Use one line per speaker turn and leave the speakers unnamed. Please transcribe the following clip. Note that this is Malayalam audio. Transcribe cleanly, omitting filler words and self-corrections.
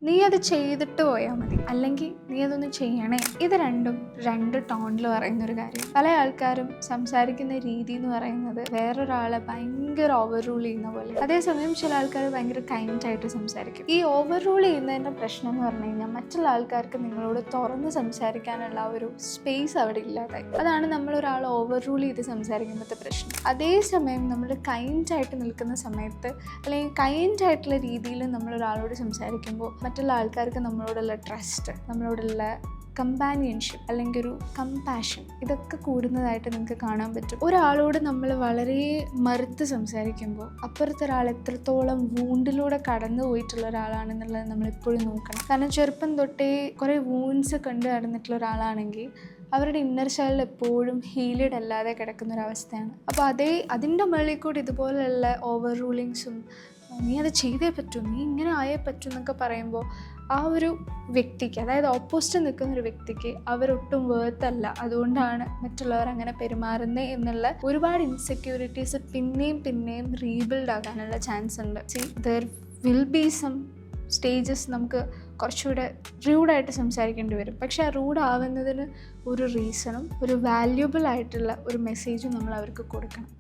നീ അത് ചെയ്തിട്ട് പോയാൽ മതി, അല്ലെങ്കിൽ നീ അതൊന്ന് ചെയ്യണേ. ഇത് രണ്ടും രണ്ട് ടോണിൽ പറയുന്നൊരു കാര്യം. പല ആൾക്കാരും സംസാരിക്കുന്ന രീതി എന്ന് പറയുന്നത് വേറൊരാളെ ഭയങ്കര ഓവർ റൂൾ ചെയ്യുന്ന പോലെ. അതേസമയം ചില ആൾക്കാർ ഭയങ്കര കൈൻഡായിട്ട് സംസാരിക്കും. ഈ ഓവർ റൂൾ ചെയ്യുന്നതിൻ്റെ പ്രശ്നം എന്ന് പറഞ്ഞു കഴിഞ്ഞാൽ മറ്റുള്ള ആൾക്കാർക്ക് നിങ്ങളോട് തുറന്ന് സംസാരിക്കാനുള്ള ഒരു സ്പേസ് അവിടെ ഇല്ലാതായി. അതാണ് നമ്മളൊരാൾ ഓവർ റൂൾ ചെയ്ത് സംസാരിക്കുമ്പോഴത്തെ പ്രശ്നം. അതേസമയം നമ്മൾ കൈൻഡായിട്ട് നിൽക്കുന്ന സമയത്ത്, അല്ലെങ്കിൽ കൈൻഡായിട്ടുള്ള രീതിയിൽ നമ്മളൊരാളോട് സംസാരിക്കുമ്പോൾ മറ്റുള്ള ആൾക്കാർക്ക് നമ്മളോടുള്ള ട്രസ്റ്റ്, നമ്മളോടുള്ള കമ്പാനിയൻഷിപ്പ് അല്ലെങ്കിൽ ഒരു കമ്പാഷൻ, ഇതൊക്കെ കൂടുന്നതായിട്ട് നിങ്ങൾക്ക് കാണാൻ പറ്റും. ഒരാളോട് നമ്മൾ വളരെ മറുത്ത് സംസാരിക്കുമ്പോൾ അപ്പുറത്തെ ഒരാൾ എത്രത്തോളം വൂണ്ടിലൂടെ കടന്നു പോയിട്ടുള്ള ഒരാളാണെന്നുള്ളത് നമ്മളെപ്പോഴും നോക്കണം. കാരണം ചെറുപ്പം തൊട്ടേ കുറേ വൂൺസ് കണ്ടു നടന്നിട്ടുള്ള ഒരാളാണെങ്കിൽ അവരുടെ ഇന്നർ ചൈൽഡ് എപ്പോഴും ഹീലഡ് അല്ലാതെ കിടക്കുന്നൊരവസ്ഥയാണ്. അപ്പോൾ അതിൻ്റെ മുകളിൽ കൂടി ഇതുപോലെയുള്ള ഓവർ റൂളിങ്സും നീ അത് ചെയ്തേ പറ്റൂ, നീ ഇങ്ങനെ ആയേ പറ്റൂ എന്നൊക്കെ പറയുമ്പോൾ ആ ഒരു വ്യക്തിക്ക്, അതായത് ഓപ്പോസിറ്റ് നിൽക്കുന്ന ഒരു വ്യക്തിക്ക് അവരൊട്ടും വേർത്തല്ല, അതുകൊണ്ടാണ് മറ്റുള്ളവർ അങ്ങനെ പെരുമാറുന്നത് എന്നുള്ള ഒരുപാട് ഇൻസെക്യൂരിറ്റീസ് പിന്നെയും റീബിൽഡ് ആകാനുള്ള ചാൻസ് ഉണ്ട്. There will be some stages നമുക്ക് കുറച്ചുകൂടെ റൂഡായിട്ട് സംസാരിക്കേണ്ടി വരും. പക്ഷേ ആ റൂഡ് ആവുന്നതിന് ഒരു റീസണും ഒരു വാല്യുബിൾ ആയിട്ടുള്ള ഒരു മെസ്സേജും നമ്മൾ അവർക്ക് കൊടുക്കണം.